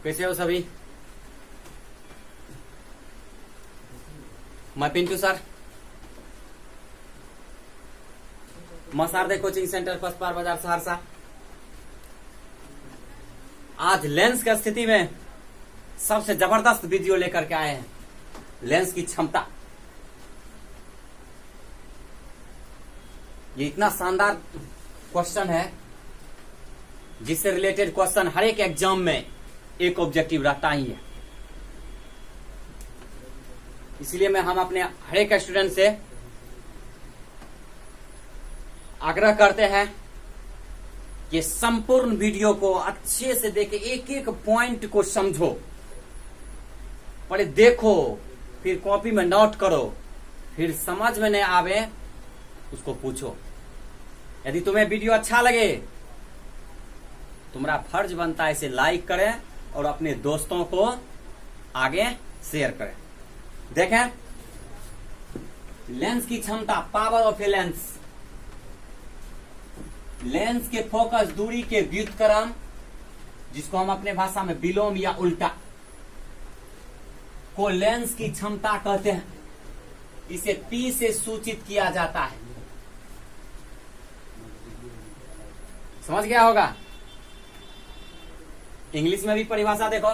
कैसे हो सभी। मैं पिंटू सर, मसारदे कोचिंग सेंटर पसपार बाजार सहरसा। आज लेंस की स्थिति में सबसे जबरदस्त वीडियो लेकर के आए हैं। लेंस की क्षमता, ये इतना शानदार क्वेश्चन है जिससे रिलेटेड क्वेश्चन हर एक एग्जाम में एक ऑब्जेक्टिव रहता ही है। इसलिए मैं हम अपने हर एक स्टूडेंट से आग्रह करते हैं कि संपूर्ण वीडियो को अच्छे से देखे, एक एक पॉइंट को समझो, पहले देखो, फिर कॉपी में नोट करो, फिर समझ में नहीं आवे उसको पूछो। यदि तुम्हें वीडियो अच्छा लगे, तुम्हारा फर्ज बनता है इसे लाइक करें और अपने दोस्तों को आगे शेयर करें। देखें, लेंस की क्षमता, power of a lens. Lens के फोकस दूरी के व्युत्क्रम, जिसको हम अपने भाषा में विलोम या उल्टा, को लेंस की क्षमता कहते हैं। इसे P से सूचित किया जाता है। समझ गया होगा। इंग्लिश में भी परिभाषा देखो,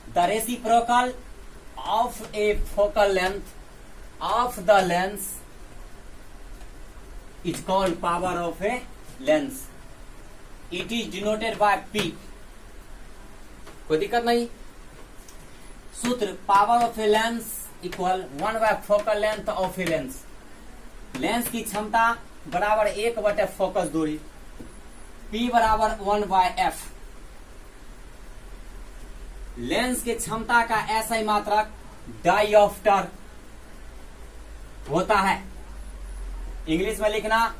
the reciprocal of A focal length of the lens is called power of a lens. It is denoted by P। कोई दिक्कत नहीं। सूत्र, power of a lens equal 1 bye focal length of a lens. Lens की क्षमता बराबर 1 बटे focus दूरी, P बराबर 1 बाय F। लेंस की क्षमता का SI मात्रक डायोप्टर होता है। इंग्लिश में लिखना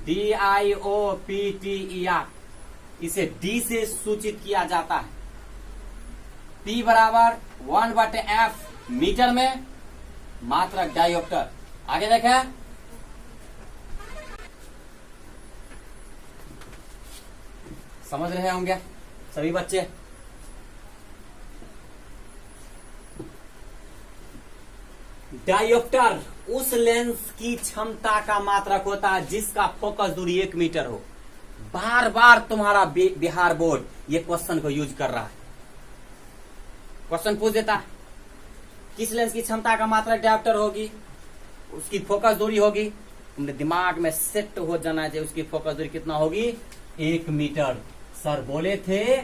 DIOPTER। इसे D से सूचित किया जाता है। P बराबर 1 बटे F मीटर में, मात्रक डायोप्टर। आगे देखें, समझ रहे होंगे सभी बच्चे। डायोप्टर उस लेंस की क्षमता का मात्रक होता है जिसका फोकस दूरी 1 मीटर हो। बार बार तुम्हारा बिहार बोर्ड ये क्वेश्चन को यूज कर रहा है। क्वेश्चन पूछ देता है, किस लेंस की क्षमता का मात्रक डायोप्टर होगी, उसकी फोकस दूरी होगी। तुमने दिमाग में सेट हो जाना चाहिए, उसकी फोकस दूरी कितना होगी, 1 मीटर। सर बोले थे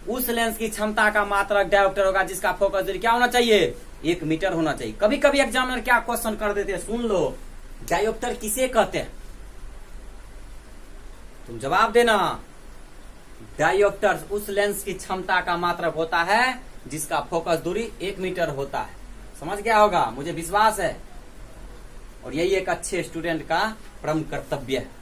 उस लेंस की क्षमता का मात्रक डायोप्टर होगा जिसका फोकस दूरी क्या होना चाहिए, 1 मीटर होना चाहिए। कभी कभी एग्जामिनर क्या क्वेश्चन कर देते हैं, सुन लो, डायोप्टर किसे कहते हैं, तुम जवाब देना। डायोप्टर उस लेंस की क्षमता का मात्रक होता है जिसका फोकस दूरी 1 मीटर होता है। समझ गया होगा, मुझे विश्वास है। और यही एक अच्छे स्टूडेंट का परम कर्तव्य है।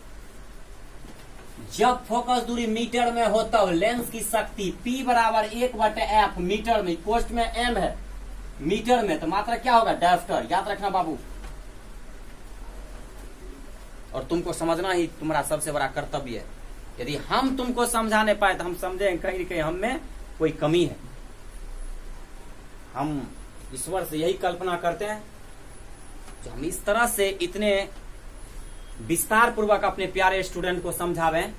जब फोकस दूरी मीटर में हो तब लेंस की शक्ति P बराबर 1 बटे F मीटर में, पोस्ट में M है, मीटर में, तो मात्रक क्या होगा, डायोप्टर। याद रखना बाबू। और तुमको समझना ही तुम्हारा सबसे बड़ा कर्तव्य है। यदि हम तुमको समझा नहीं पाए तो हम समझेंगे कहीं कहीं हम में कोई कमी है। हम ईश्वर से यही कल्पना करते हैं जो हम इस तरह से इतने विस्तार पूर्वक अपने प्यारे स्टूडेंट को समझावें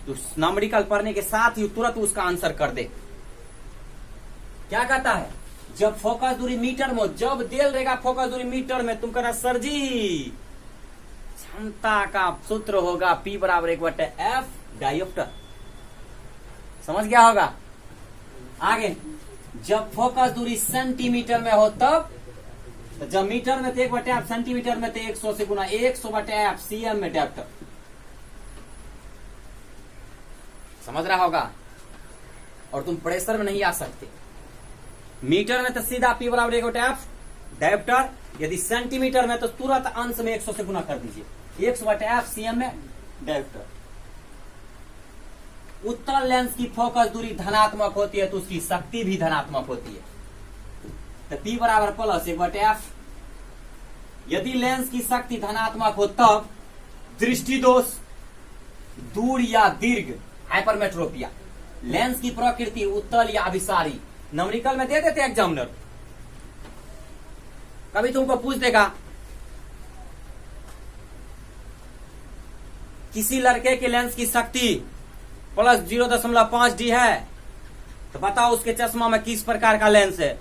तो न्यूमेरिकल पढ़ने के साथ ही तुरंत उसका आंसर कर दे। क्या कहता है, जब फोकस दूरी मीटर में, जब देल रहेगा फोकस दूरी मीटर में, तुम कहना सर जी क्षमता का सूत्र होगा P बराबर 1 बटे F डायोप्टर। समझ गया होगा। आगे, जब फोकस दूरी सेंटीमीटर में हो तब, तो जब मीटर में तो 1 बटे F, सेंटीमीटर में तो 100 से गुना 100 बटे F CM में डायोप्टर। समझ रहा होगा। और तुम प्रेशर में नहीं आ सकते। मीटर में तो सीधा P बराबर 1 बटे F डायोप्टर, यदि सेंटीमीटर में तो तुरंत अंश में 100 से गुना कर दीजिए, 100 बटे F CM में डायोप्टर। उत्तल लेंस की फोकस दूरी धनात्मक होती है तो उसकी शक्ति भी धनात्मक होती है, तो P बराबर प्लस 1 बटे F। यदि लेंस की शक्ति धनात्मक हो तब दृष्टि दोष, दूर या दीर्घ हाइपरमेट्रोपिया, लेंस की प्रकृति उत्तल या अभिसारी। न्यूमेरिकल में दे देते एग्जामिनर, कभी तुमको पूछ देगा किसी लड़के के लेंस की शक्ति प्लस 0.5D है, तो बताओ उसके चश्मा में किस प्रकार का लेंस है।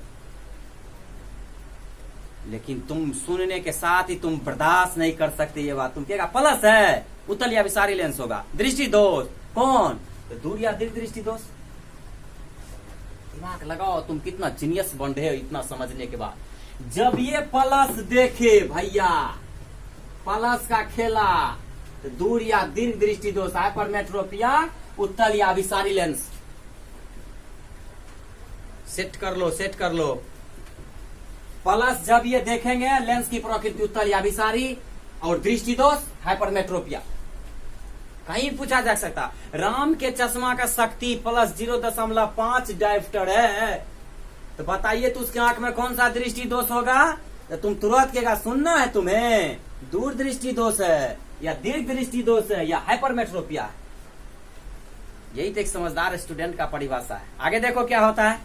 लेकिन तुम सुनने के साथ ही तुम बर्दाश्त नहीं कर सकते ये बात, तुम कहेगा प्लस है, उत्तल या विसारी लेंस होगा। दृष्टि दोष कौन, तो दूर या दीर्घ दृष्टि दोष। दिमाग लगाओ, तुम कितना जीनियस बन रहे हो इतना समझने के बाद। जब ये प्लस देखे भैया, प्लस का खेला, तो दूर या दीर्घ दृष्टि दोष, हाइपरमेट्रोपिया, उत्तल या विसारी लेंस। सेट कर लो, सेट कर लो। प्लस जब ये देखेंगे लेंस की प्रकृति उत्तल या विसारी, और दृष्टि दोष हाइपरमेट्रोपिया। कहीं पूछा जा सकता राम के चश्मा का शक्ति प्लस 0.5 डायोप्टर है, तो बताइए तो उसके आंख में कौन सा दृष्टि दोष होगा। तो तुम तुरंत कहेगा सुनना है तुम्हें, दूर दृष्टि दोष है या दीर्घ दृष्टि दोष है या हाइपरमेट्रोपिया है। यही तो एक समझदार स्टूडेंट का परिभाषा है। आगे देखो क्या होता है।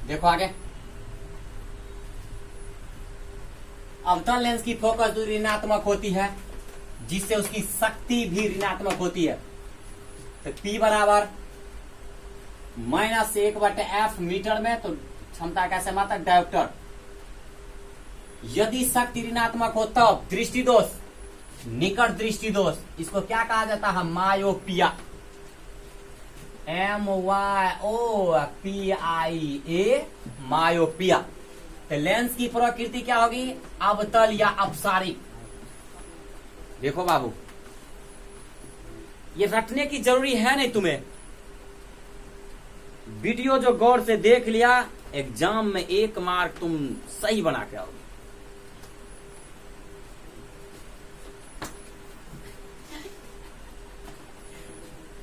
देखो आगे, अवतल लेंस की फोकस दूरी ऋणात्मक होती है, जिससे उसकी शक्ति भी ऋणात्मक होती है। तो P बराबर -1/f मीटर में, तो क्षमता कैसे मात्रा डायोप्टर। यदि शक्ति ऋणात्मक हो तब दृष्टि दोष, निकट दृष्टि दोष, इसको क्या कहा जाता है, मायोपिया। MYOPIA, myopia. तो लेंस की प्रकृति क्या होगी, अवतल या अपसारी। देखो बाबू, ये रटने की जरूरी है नहीं तुम्हें, वीडियो जो गौर से देख लिया, एग्जाम में 1 मार्क तुम सही बना के आओगे।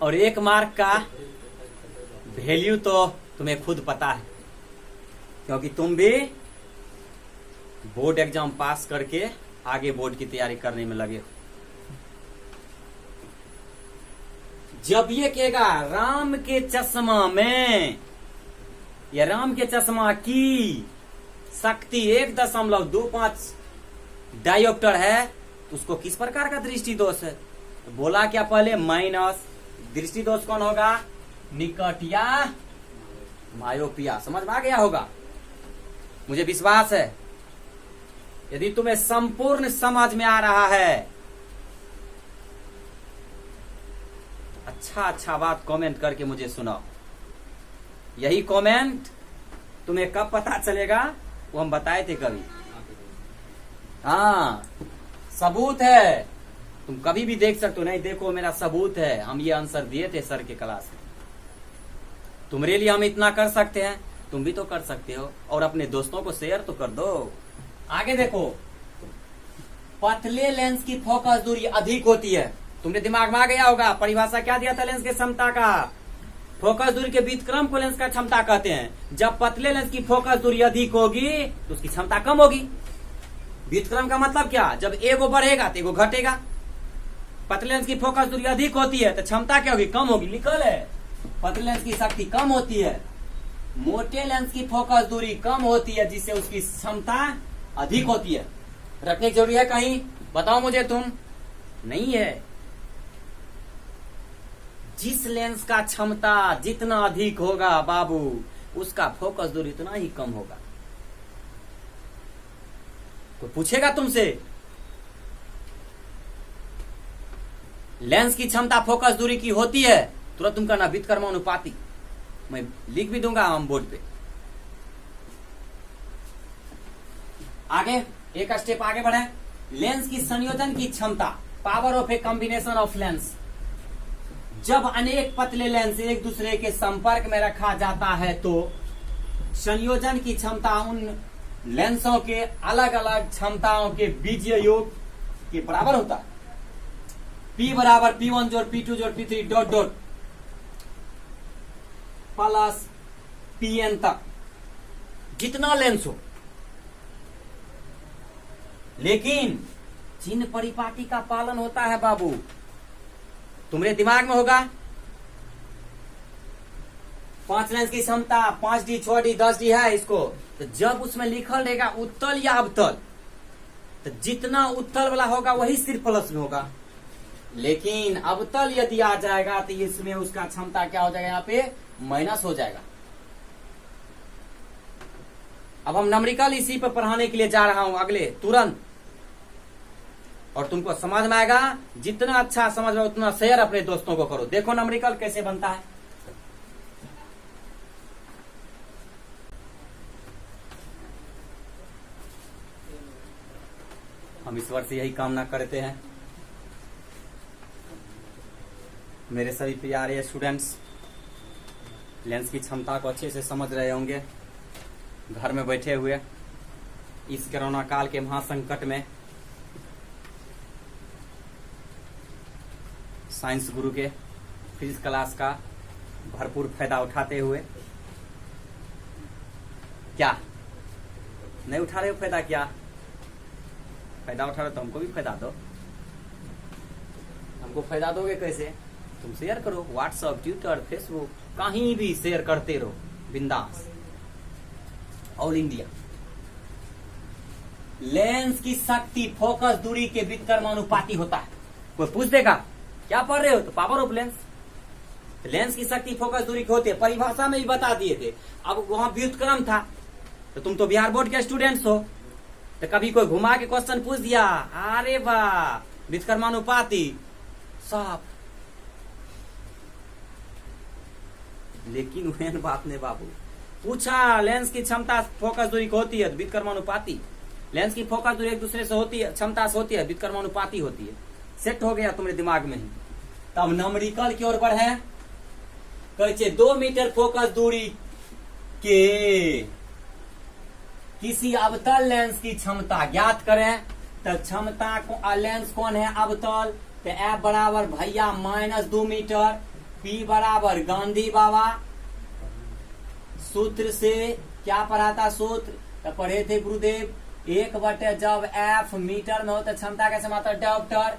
और 1 मार्क का वैल्यू तो तुम्हें खुद पता है, क्योंकि तुम भी बोर्ड एग्जाम पास करके आगे बोर्ड की तैयारी करने में लगे हो। जब ये कहेगा राम के चश्मा में या राम के चश्मा की शक्ति 1.25 डायोप्टर है, तो उसको किस प्रकार का दृष्टि दोष है। तो बोला क्या पहले, माइनस। दृष्टि दोष कौन होगा, निकट या मायोपिया। समझ में आ गया होगा, मुझे विश्वास है। यदि तुम्हें संपूर्ण समझ में आ रहा है, अच्छा बात कमेंट करके मुझे सुनाओ। यही कमेंट तुम्हें कब पता चलेगा, वो हम बताए थे कभी। हाँ, सबूत है, तुम कभी भी देख सकते हो। नहीं देखो, मेरा सबूत है, हम ये आंसर दिए थे सर के क्लास में। तुम्हारे लिए हम इतना कर सकते हैं, तुम भी तो कर सकते हो, और अपने दोस्तों को शेयर तो कर दो। आगे देखो, पतले लेंस की फोकस दूरी अधिक होती है। तुमने दिमाग में आ गया होगा, परिभाषा क्या दिया था लेंस के क्षमता का, फोकस दूरी के व्युत्क्रम को लेंस का क्षमता कहते हैं। जब पतले लेंस की फोकस दूरी अधिक होगी तो उसकी क्षमता कम होगी। व्युत्क्रम का मतलब क्या, जब एगो बढ़ेगा तो एगो घटेगा। पतले लेंस की फोकस दूरी अधिक होती है तो क्षमता क्या होगी, कम होगी। लिखल है, पतले लेंस की शक्ति कम होती है, मोटे लेंस की फोकस दूरी कम होती है, जिससे उसकी क्षमता अधिक होती है। रखने की जरूरी है कहीं, बताओ मुझे तुम। नहीं है। जिस लेंस का क्षमता जितना अधिक होगा बाबू, उसका फोकस दूरी उतना ही कम होगा। कोई पूछेगा तुमसे लेंस की क्षमता फोकस दूरी की होती है, तुरंत तुम कहना व्युत्क्रम अनुपाती। मैं लिख भी दूंगा हम बोर्ड पे। आगे एक स्टेप आगे बढ़े, लेंस की संयोजन की क्षमता, power of a combination of lens. जब अनेक पतले लेंस एक दूसरे के संपर्क में रखा जाता है तो संयोजन की क्षमता उन लेंसों के अलग अलग क्षमताओं के बीजीय योग के बराबर होता है। P बराबर P1 जोड़ P2 जोड़ P3 dot dot plus Pn तक। जितना लेंस हो लेकिन चिन्ह परिपाटी का पालन होता है बाबू। तुम्हारे दिमाग में होगा 5 लेंस की क्षमता 5D 6D 10D है इसको, तो जब उसमें लिखल रहेगा उत्तल या अवतल, तो जितना उत्तल वाला होगा वही सिर्फ प्लस में होगा। लेकिन अवतल यदि आ जाएगा तो इसमें उसका क्षमता क्या हो जाएगा, यहाँ पे माइनस हो जाएगा। अब हम न्यूमेरिकल इसी पर पढ़ाने के लिए जा रहा हूं अगले तुरंत, और तुमको समझ में आएगा। जितना अच्छा समझ में उतना शेयर अपने दोस्तों को करो। देखो न्यूमेरिकल कैसे बनता है। हम ईश्वर से यही कामना करते हैं मेरे सभी प्यारे स्टूडेंट्स लेंस की क्षमता को अच्छे से समझ रहे होंगे। घर में बैठे हुए इस कोरोना काल के महासंकट में साइंस गुरु के फिजिक्स क्लास का भरपूर फायदा उठाते हुए, क्या नहीं उठा रहे हो फायदा? क्या फायदा उठा रहे हो तो हमको भी फायदा दो। हमको फायदा दोगे कैसे? तुम शेयर करो, व्हाट्सएप, ट्विटर, फेसबुक, कहीं भी शेयर करते रहो बिंदास, ऑल इंडिया। लेंस की शक्ति फोकस दूरी के व्युत्क्रमानुपाती होता है। कोई पूछ देगा क्या पढ़ रहे हो, तो पावर ऑफ लेंस। लेंस की शक्ति फोकस दूरी की होती है, परिभाषा में भी बता दिए थे। अब वहां व्युत्क्रम था, तो तुम तो बिहार बोर्ड के स्टूडेंट्स हो, तो कभी कोई घुमा के क्वेश्चन पूछ दिया, अरे वाह व्युत्क्रमानुपाती साफ। लेकिन वह बात नहीं बाबू, पूछा लेंस की क्षमता फोकस दूरी की होती है व्युत्क्रमानुपाती। लेंस की फोकस दूरी एक दूसरे से होती है, क्षमता से होती है, व्युत्क्रमानुपाती होती है। सेट हो गया तुम्हारे दिमाग में ही। तब न्यूमेरिकल की ओर बढ़े। कहे 2 मीटर फोकस दूरी के किसी अवतल लेंस की क्षमता ज्ञात करें। तो क्षमता को लेंस कौन है? अवतल। तो F बराबर भैया -2 मीटर, P बराबर गांधी बाबा। सूत्र से क्या पढ़ा था? सूत्र तो पढ़े थे गुरुदेव, 1/, जब F मीटर में हो तो क्षमता कैसे मात्रा डायोप्टर।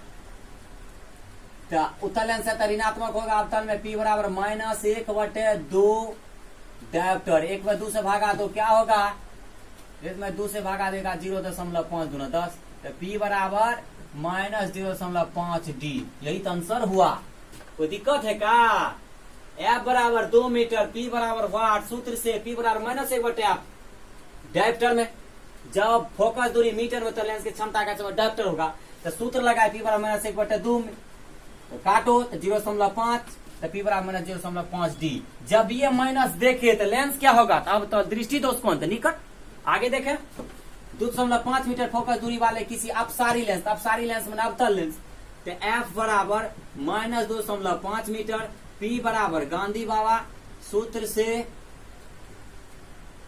तो उत्तल लेंस है तो ऋणात्मक होगा, अवतल में P बराबर -1/2 डायोप्टर। 1/2 से भागा तो क्या होगा? 1/2 से भागा देगा 0.5 दूना 10। तो P बराबर -0.5D। यही तो आंसर हुआ। कोई दिक्कत है का? F बराबर 2 मीटर, P बराबर वाट। सूत्र से P बराबर -1/F डायोप्टर में। जब फोकस दूरी मीटर में तो लेंस की क्षमता का डायोप्टर होगा। तो सूत्र लगाए P बराबर -1/2 में, तो काटो तो 0.5, तो P बराबर -0.5D। जब ये माइनस देखे तो लेंस क्या होगा? तो अब तो दृष्टि दोष कौन थे? निकट। आगे देखें 2.5 मीटर फोकस दूरी वाले किसी अपसारी लेंस, अपसारी लेंस में अवतल लेंस, तो F बराबर -2.5 मीटर, P बराबर गांधी बाबा। सूत्र से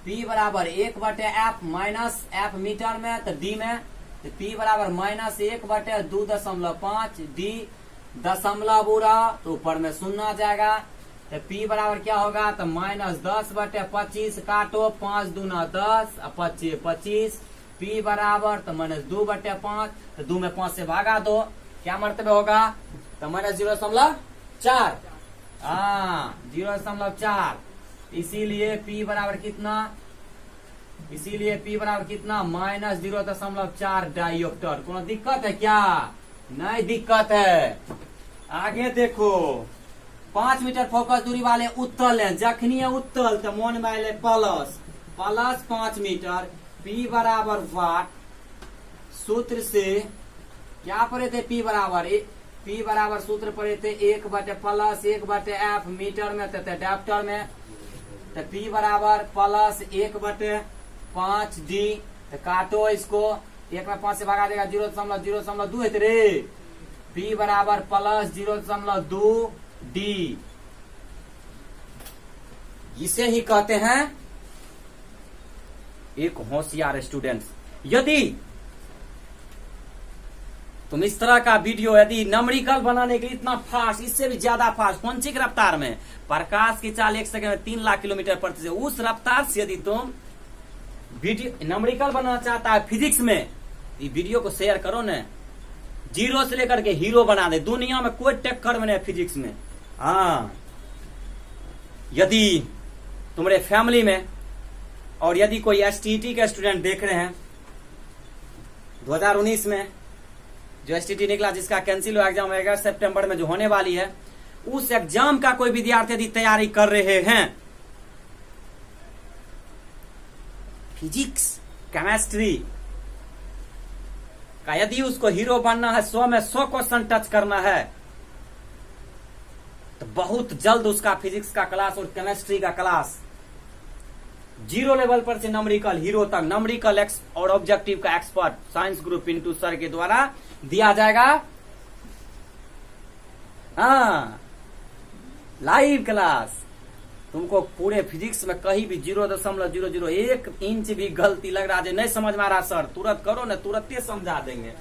P बराबर 1/F माइनस F मीटर में, तो D में, तो P बराबर -1/2.5D। दशमलव बुरा तो ऊपर में 0 आ जाएगा। तो P बराबर क्या होगा? तो -10/25 काटो, 5 दूना 10, 25 25। P बराबर तो -2/5, तो 2 में 5 से भागा दो, क्या मर्तबे होगा? तो -0.4। हाँ 0.4। इसीलिए P बराबर कितना? इसीलिए P बराबर कितना? -0.4 डायोप्टर। कोनो दिक्कत है क्या? नहीं दिक्कत है। आगे देखो 5 मीटर फोकस दूरी वाले उत्तल है, जखनी है उत्तल तो मन में प्लस 5 मीटर, P बराबर वाट। सूत्र से क्या पढ़े थे? P बराबर सूत्र पढ़े थे 1/+1/F मीटर में, तो डायोप्टर में। तो P बराबर +1/5D। तो काटो इसको, 1 में 5 से भागा देगा 0.02 है रे। P बराबर +0.2D। इसे ही कहते हैं एक होशियार स्टूडेंट्स। यदि तुम इस तरह का वीडियो यदि न्यूमेरिकल बनाने के लिए इतना फास्ट, इससे भी ज्यादा फास्ट पंचिक रफ्तार में, प्रकाश की चाल 1 सेकंड में 3 लाख किलोमीटर प्रति से, उस रफ्तार से यदि तुम वीडियो न्यूमेरिकल बनाना चाहता है फिजिक्स में, ये वीडियो को शेयर करो न, जीरो से लेकर के हीरो बना दे। दुनिया में कोई टक्कर में नहीं फिजिक्स में। हाँ, यदि तुम्हारे फैमिली में और यदि कोई एसटीटी के स्टूडेंट देख रहे हैं, 2019 में जो एसटीटी निकला, जिसका कैंसिल हुआ एग्जाम अगस्त सितंबर में जो होने वाली है, उस एग्जाम का कोई विद्यार्थी यदि तैयारी कर रहे हैं, फिजिक्स केमिस्ट्री का, यदि उसको हीरो बनना है, 100 में 100 क्वेश्चन टच करना है, तो बहुत जल्द उसका फिजिक्स का क्लास और केमिस्ट्री का क्लास जीरो लेवल पर से नंबरिकल हीरो तक, नंबरिकल एक्स और ऑब्जेक्टिव का expert science group Pintu sir के द्वारा दिया जाएगा। हाँ, लाइव क्लास। तुमको पूरे फिजिक्स में कहीं भी 0.001 इंच भी गलती लग रहा है, नहीं समझ में आ रहा सर, तुरंत करो ना, तुरंत ही समझा देंगे।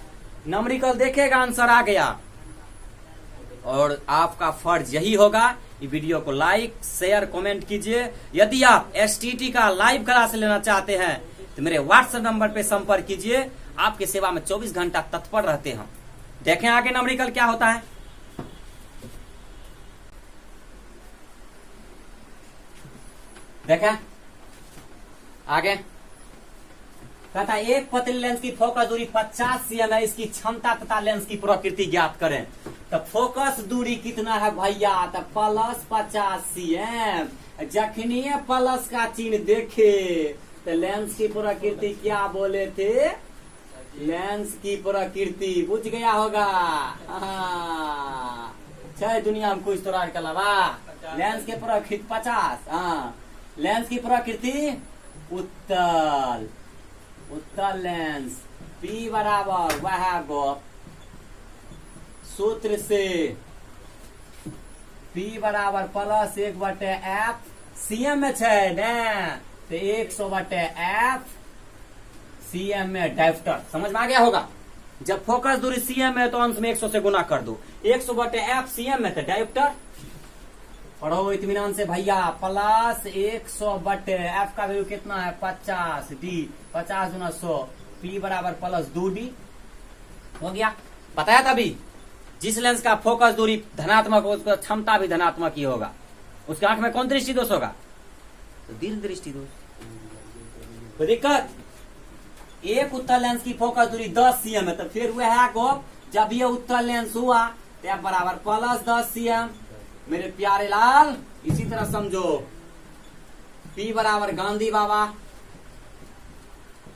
नंबरिकल देखेगा, आंसर आ गया। और आपका फर्ज यही होगा, ये वीडियो को लाइक शेयर कमेंट कीजिए। यदि आप एसटीटी का लाइव क्लास लेना चाहते हैं तो मेरे व्हाट्सएप नंबर पे संपर्क कीजिए। आपकी सेवा में 24 घंटा तत्पर रहते हैं। देखें आगे नंबरिकल क्या होता है। देखें आगे कहता है, एक पतली लेंस की फोकस दूरी 50 cm है, इसकी क्षमता तथा लेंस की प्रकृति ज्ञात करें। तो फोकस दूरी कितना है भैया, तो +50 cm। जखनी प्लस का चिन्ह देखे तो लेंस की प्रकृति क्या बोले थे, लेंस की प्रकृति बुझ गया होगा। छह दुनिया में कुछ तो के अलावा लेंस के प्रकृति 50। हाँ, लेंस की प्रकृति उत्तल, उत्तल लेंस P बराबर वह गो सूत्र से P बराबर +1/f cm में छे न, तो 100/f cm में डायोप्टर। समझ में आ गया होगा। जब फोकस दूरी cm में तो अंश में 100 से गुना कर दो, 100/f cm में तो डायोप्टर। पढ़ो इत्मीनान से भैया, +100/f का वैल्यू कितना है 50 d, 50 × 100, P बराबर +2d हो गया। बताया तभी, जिस लेंस का फोकस दूरी धनात्मक हो उसका क्षमता भी धनात्मक ही होगा। उसके आंख में कौन दृष्टि दोष होगा, तो दीर्घ दृष्टि दोष। तो दिक्कत, एक उत्तल लेंस की फोकस दूरी 10 cm है, तो फिर वह को जब ये उत्तल लेंस हुआ तो F बराबर +10 cm। मेरे प्यारे लाल, इसी तरह समझो, P बराबर गांधी बाबा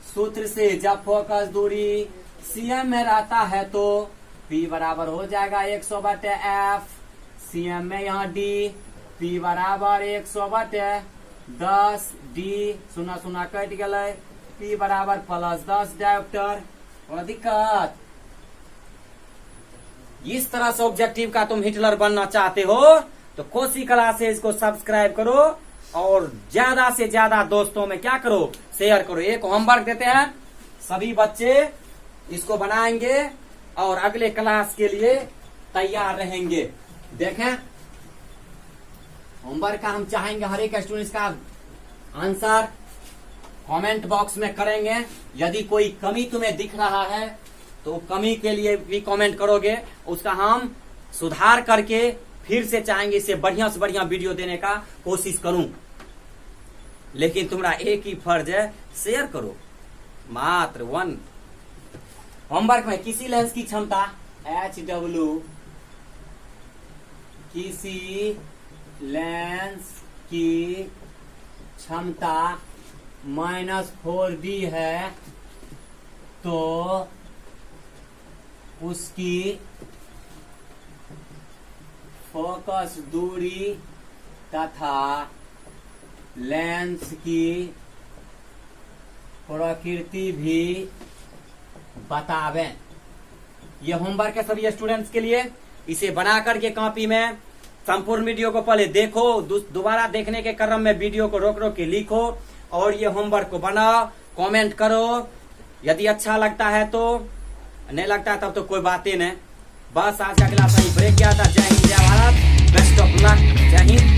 सूत्र से जब फोकस दूरी cm में रहता है तो P बराबर हो जाएगा 100/f cm में, यहाँ d P बराबर 100/10 d, सुना सुना कट गए, P बराबर +10 डायोप्टर। और दिक्कत, इस तरह से ऑब्जेक्टिव का तुम हिटलर बनना चाहते हो तो कोसी क्लासेज को सब्सक्राइब करो और ज्यादा से ज्यादा दोस्तों में क्या करो, शेयर करो। एक होमवर्क देते हैं, सभी बच्चे इसको बनाएंगे और अगले क्लास के लिए तैयार रहेंगे। देखें, होमवर्क का हम चाहेंगे हर एक स्टूडेंट का आंसर कमेंट बॉक्स में करेंगे। यदि कोई कमी तुम्हें दिख रहा है तो कमी के लिए भी कमेंट करोगे, उसका हम सुधार करके फिर से चाहेंगे इसे बढ़िया से बढ़िया वीडियो देने का कोशिश करूं। लेकिन तुम्हारा एक ही फर्ज है, शेयर करो। मात्र 1 होमवर्क में किसी लेंस की क्षमता HW, किसी लेंस की क्षमता -4D है तो उसकी फोकस दूरी तथा लेंस की प्रकृति भी बतावें। ये होमवर्क है सभी स्टूडेंट्स के लिए। इसे बना करके कॉपी में संपूर्ण वीडियो को पहले देखो, दोबारा देखने के क्रम में वीडियो को रोक रोक के लिखो और ये होमवर्क को बनाओ, कमेंट करो। यदि अच्छा लगता है तो, नहीं लगता है तब तो कोई बात ही नहीं। बस आज का क्लास ब्रेक किया था। जय हिंद, जय भारत, बेस्ट ऑफ लक, जय हिंद।